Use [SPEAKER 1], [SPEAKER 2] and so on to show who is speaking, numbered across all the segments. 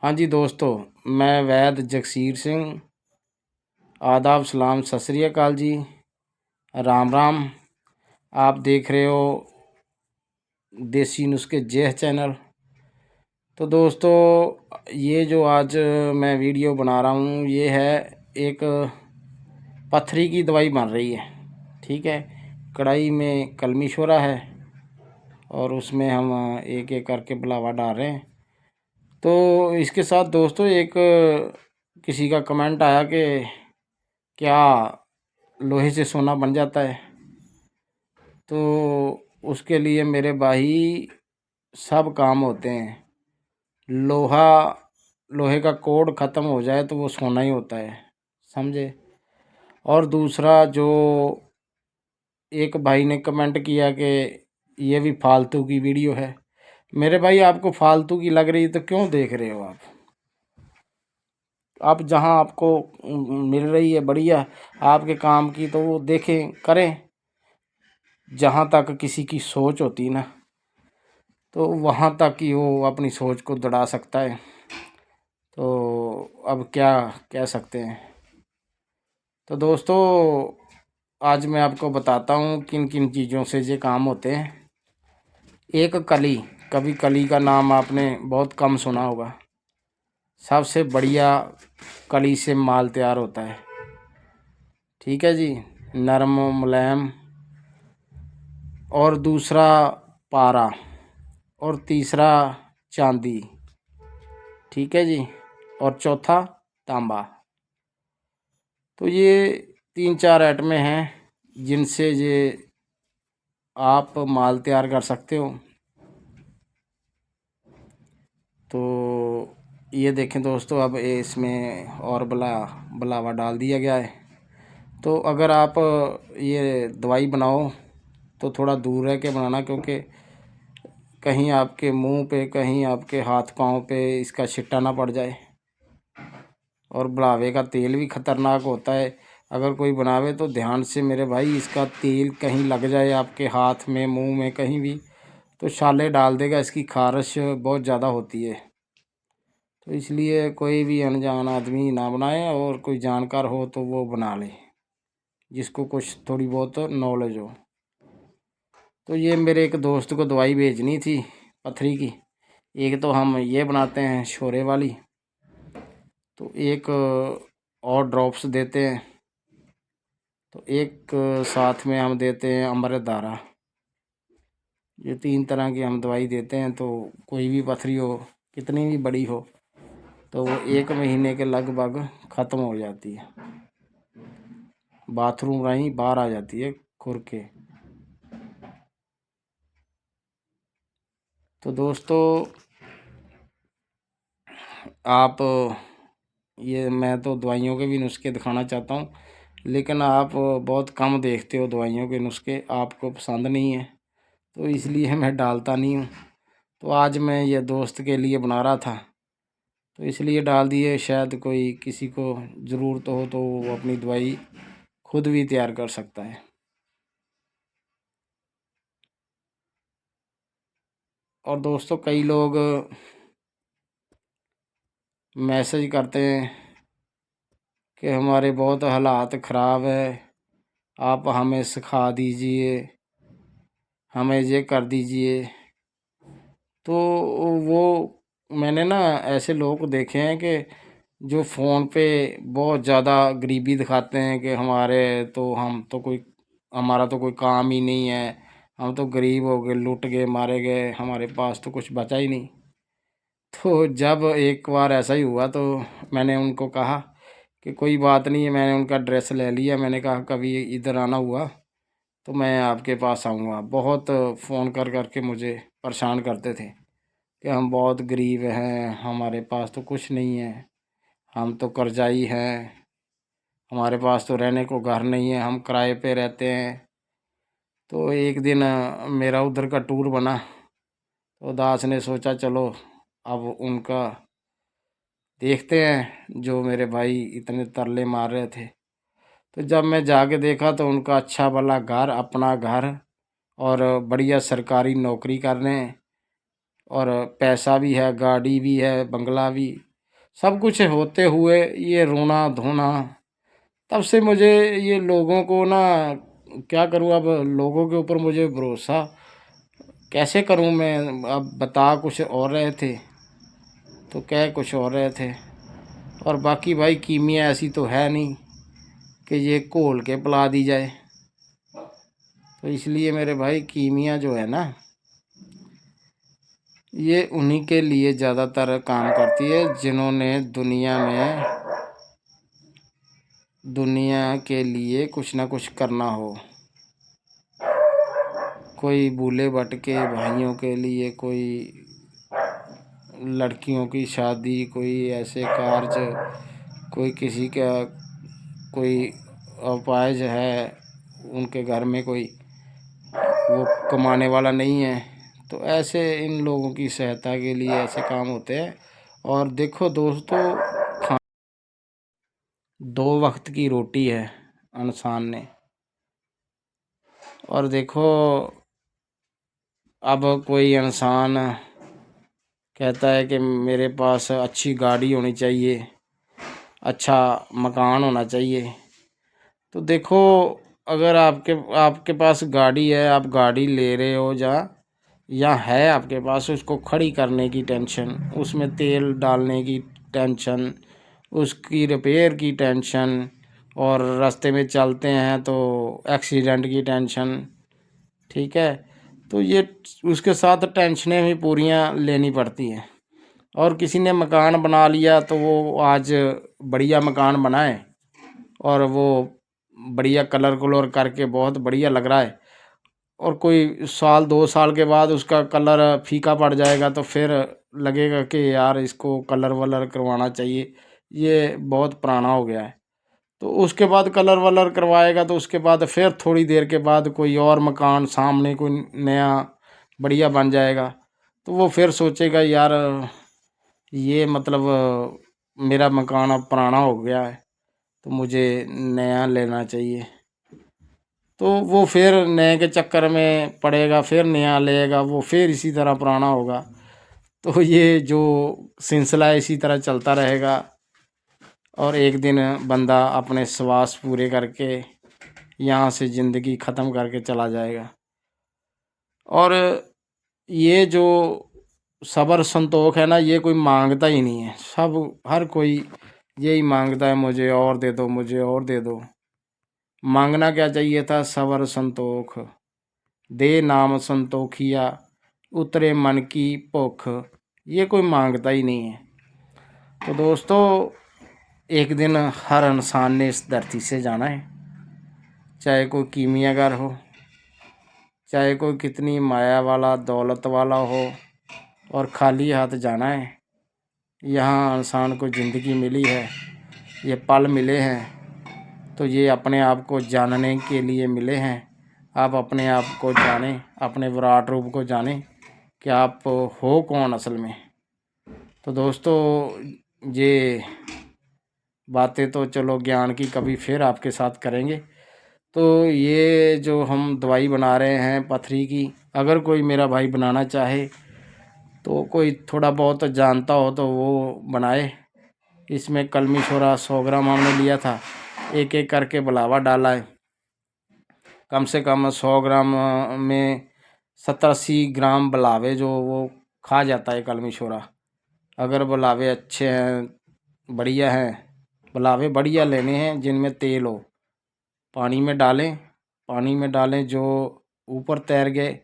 [SPEAKER 1] हाँ जी दोस्तों, मैं वैद जगसीर सिंह। आदाब, सलाम, सत श्री अकाल जी, राम राम। आप देख रहे हो देसी नुस्खे जय चैनल। तो दोस्तों, ये जो आज मैं वीडियो बना रहा हूँ, ये है एक पथरी की दवाई बन रही है। ठीक है, कढ़ाई में कलमी शोरा है और उसमें हम एक एक करके बुलावा डाल रहे हैं। तो इसके साथ दोस्तों एक किसी का कमेंट आया कि क्या लोहे से सोना बन जाता है। तो उसके लिए मेरे भाई सब काम होते हैं। लोहा लोहे का कोड ख़त्म हो जाए तो वो सोना ही होता है, समझे। और दूसरा, जो एक भाई ने कमेंट किया कि ये भी फालतू की वीडियो है। मेरे भाई, आपको फालतू की लग रही तो क्यों देख रहे हो आप जहां आपको मिल रही है बढ़िया आपके काम की, तो वो देखें करें। जहां तक किसी की सोच होती ना, तो वहाँ तक ही वो अपनी सोच को दौड़ा सकता है। तो अब क्या कह सकते हैं। तो दोस्तों, आज मैं आपको बताता हूँ किन किन चीज़ों से ये काम होते हैं। एक कली, कभी कली का नाम आपने बहुत कम सुना होगा। सबसे बढ़िया कली से माल तैयार होता है। ठीक है जी, नरम मुलायम। और दूसरा पारा, और तीसरा चांदी। ठीक है जी, और चौथा तांबा। तो ये 3-4 आइटमें हैं जिनसे ये आप माल तैयार कर सकते हो। तो ये देखें दोस्तों, अब इसमें और बुलावा डाल दिया गया है। तो अगर आप ये दवाई बनाओ तो थोड़ा दूर रह के बनाना, क्योंकि कहीं आपके मुंह पे, कहीं आपके हाथ पाँव पे इसका छिट्टा ना पड़ जाए। और बुलावे का तेल भी ख़तरनाक होता है। अगर कोई बनावे तो ध्यान से मेरे भाई, इसका तेल कहीं लग जाए आपके हाथ में, मुंह में, कहीं भी, तो छाले डाल देगा। इसकी खारिश बहुत ज़्यादा होती है। तो इसलिए कोई भी अनजान आदमी ना बनाए, और कोई जानकार हो तो वो बना ले, जिसको कुछ थोड़ी बहुत नॉलेज हो। तो ये मेरे एक दोस्त को दवाई भेजनी थी पथरी की। एक तो हम ये बनाते हैं शोरे वाली, तो एक और ड्रॉप्स देते हैं, तो एक साथ में हम देते हैं अमृतधारा। ये 3 तरह की हम दवाई देते हैं। तो कोई भी पथरी हो, कितनी भी बड़ी हो, तो वो 1 महीने के लगभग ख़त्म हो जाती है। बाथरूम राही बाहर आ जाती है खुर के। तो दोस्तों, आप ये, मैं तो दवाइयों के भी नुस्खे दिखाना चाहता हूँ, लेकिन आप बहुत कम देखते हो दवाइयों के नुस्खे, आपको पसंद नहीं है, तो इसलिए मैं डालता नहीं हूँ। तो आज मैं ये दोस्त के लिए बना रहा था, तो इसलिए डाल दिए। शायद कोई किसी को ज़रूरत हो तो वो अपनी दवाई खुद भी तैयार कर सकता है। और दोस्तों, कई लोग मैसेज करते हैं कि हमारे बहुत हालात ख़राब है, आप हमें सिखा दीजिए, हमें ये कर दीजिए। तो वो, मैंने ना ऐसे लोग देखे हैं कि जो फ़ोन पे बहुत ज़्यादा गरीबी दिखाते हैं कि हमारा तो कोई काम ही नहीं है, हम तो गरीब हो गए, लुट गए, मारे गए, हमारे पास तो कुछ बचा ही नहीं। तो जब एक बार ऐसा ही हुआ, तो मैंने उनको कहा कि कोई बात नहीं है। मैंने उनका एड्रेस ले लिया। मैंने कहा कभी इधर आना हुआ तो मैं आपके पास आऊँगा। बहुत फ़ोन कर कर के मुझे परेशान करते थे कि हम बहुत गरीब हैं, हमारे पास तो कुछ नहीं है, हम तो कर्जाई हैं, हमारे पास तो रहने को घर नहीं है, हम किराए पे रहते हैं। तो एक दिन मेरा उधर का टूर बना, तो दास ने सोचा चलो अब उनका देखते हैं, जो मेरे भाई इतने तरले मार रहे थे। तो जब मैं जाके देखा तो उनका अच्छा भला घर, अपना घर, और बढ़िया सरकारी नौकरी कर रहे हैं, और पैसा भी है, गाड़ी भी है, बंगला भी। सब कुछ होते हुए ये रोना धोना, तब से मुझे ये लोगों को ना, क्या करूँ अब, लोगों के ऊपर मुझे भरोसा कैसे करूँ मैं। अब बता कुछ और रहे थे तो कह कुछ और रहे थे, और बाकी भाई कीमिया ऐसी तो है नहीं कि ये घोल के पिला दी जाए। तो इसलिए मेरे भाई कीमिया जो है ना, ये उन्हीं के लिए ज़्यादातर काम करती है जिन्होंने दुनिया के लिए कुछ ना कुछ करना हो। कोई भूले भटके भाइयों के लिए, कोई लड़कियों की शादी, कोई ऐसे कार्य, कोई किसी का कोई अपाहिज है, उनके घर में कोई वो कमाने वाला नहीं है, तो ऐसे इन लोगों की सहायता के लिए ऐसे काम होते हैं। और देखो दोस्तों, दो वक्त की रोटी है इंसान ने, और देखो अब कोई इंसान कहता है कि मेरे पास अच्छी गाड़ी होनी चाहिए, अच्छा मकान होना चाहिए। तो देखो, अगर आपके पास गाड़ी है, आप गाड़ी ले रहे हो या है आपके पास, उसको खड़ी करने की टेंशन, उसमें तेल डालने की टेंशन, उसकी रिपेयर की टेंशन, और रास्ते में चलते हैं तो एक्सीडेंट की टेंशन, ठीक है। तो ये उसके साथ टेंशनें भी पूरियाँ लेनी पड़ती हैं। और किसी ने मकान बना लिया तो वो आज बढ़िया मकान बनाए और वो बढ़िया कलर कलर करके बहुत बढ़िया लग रहा है, और कोई साल 2 साल के बाद उसका कलर फीका पड़ जाएगा तो फिर लगेगा कि यार इसको कलर वलर करवाना चाहिए, ये बहुत पुराना हो गया है। तो उसके बाद कलर वलर करवाएगा तो उसके बाद फिर थोड़ी देर के बाद कोई और मकान सामने कोई नया बढ़िया बन जाएगा, तो वो फिर सोचेगा यार ये मतलब मेरा मकान अब पुराना हो गया है तो मुझे नया लेना चाहिए। तो वो फिर नए के चक्कर में पड़ेगा, फिर नया लेगा, वो फिर इसी तरह पुराना होगा। तो ये जो सिलसिला है इसी तरह चलता रहेगा, और एक दिन बंदा अपने श्वास पूरे करके यहाँ से ज़िंदगी ख़त्म करके चला जाएगा। और ये जो सब्र संतोष है ना, ये कोई मांगता ही नहीं है, हर कोई यही मांगता है, मुझे और दे दो, मुझे और दे दो। मांगना क्या चाहिए था? सब्र संतोख, दे नाम संतोखिया, उतरे मन की भुख। ये कोई मांगता ही नहीं है। तो दोस्तों, एक दिन हर इंसान ने इस धरती से जाना है, चाहे कोई कीमियागर हो, चाहे कोई कितनी माया वाला दौलत वाला हो, और खाली हाथ जाना है। यहाँ इंसान को ज़िंदगी मिली है, ये पल मिले हैं, तो ये अपने आप को जानने के लिए मिले हैं। आप अपने आप को जानें, अपने विराट रूप को जानें कि आप हो कौन असल में। तो दोस्तों, ये बातें तो चलो ज्ञान की कभी फिर आपके साथ करेंगे। तो ये जो हम दवाई बना रहे हैं पथरी की, अगर कोई मेरा भाई बनाना चाहे तो कोई थोड़ा बहुत जानता हो तो वो बनाए। इसमें कलमी छोरा 100 ग्राम हमने लिया था, एक एक करके बुलावा डाला है। कम से कम 100 ग्राम में 70-80 ग्राम बुलावे जो वो खा जाता है कलमी छोरा। अगर बुलावे अच्छे हैं, बढ़िया हैं, बुलावे बढ़िया लेने हैं जिनमें तेल हो। पानी में डालें, जो ऊपर तैर गए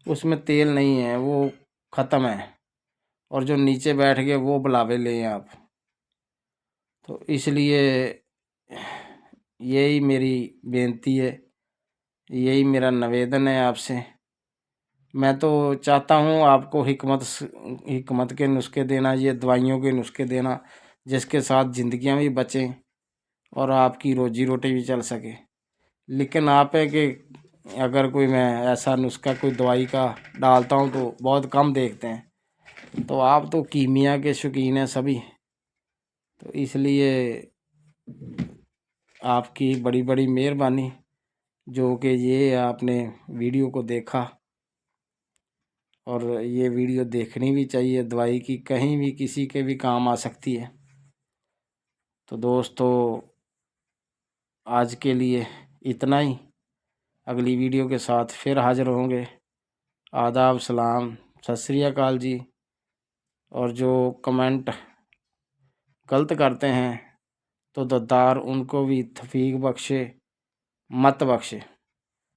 [SPEAKER 1] उसमें तेल नहीं है, वो ख़त्म है, और जो नीचे बैठ गए वो बुलावे लें आप। तो इसलिए यही मेरी बेनती है, यही मेरा निवेदन है आपसे। मैं तो चाहता हूँ आपको हिकमत के नुस्खे देना, ये दवाइयों के नुस्खे देना, जिसके साथ ज़िंदगियाँ भी बचें और आपकी रोजी रोटी भी चल सके। लेकिन आप है कि अगर कोई मैं ऐसा नुस्खा कोई दवाई का डालता हूँ तो बहुत कम देखते हैं। तो आप तो कीमिया के शौकीन हैं सभी, तो इसलिए आपकी बड़ी बड़ी मेहरबानी जो कि ये आपने वीडियो को देखा। और ये वीडियो देखनी भी चाहिए, दवाई की कहीं भी किसी के भी काम आ सकती है। तो दोस्तों आज के लिए इतना ही। अगली वीडियो के साथ फिर हाज़िर होंगे। आदाब, सलाम, सत श्री अकाल जी। और जो कमेंट गलत करते हैं तो दद्दार उनको भी तौफीक बख्शे, मत बख्शे।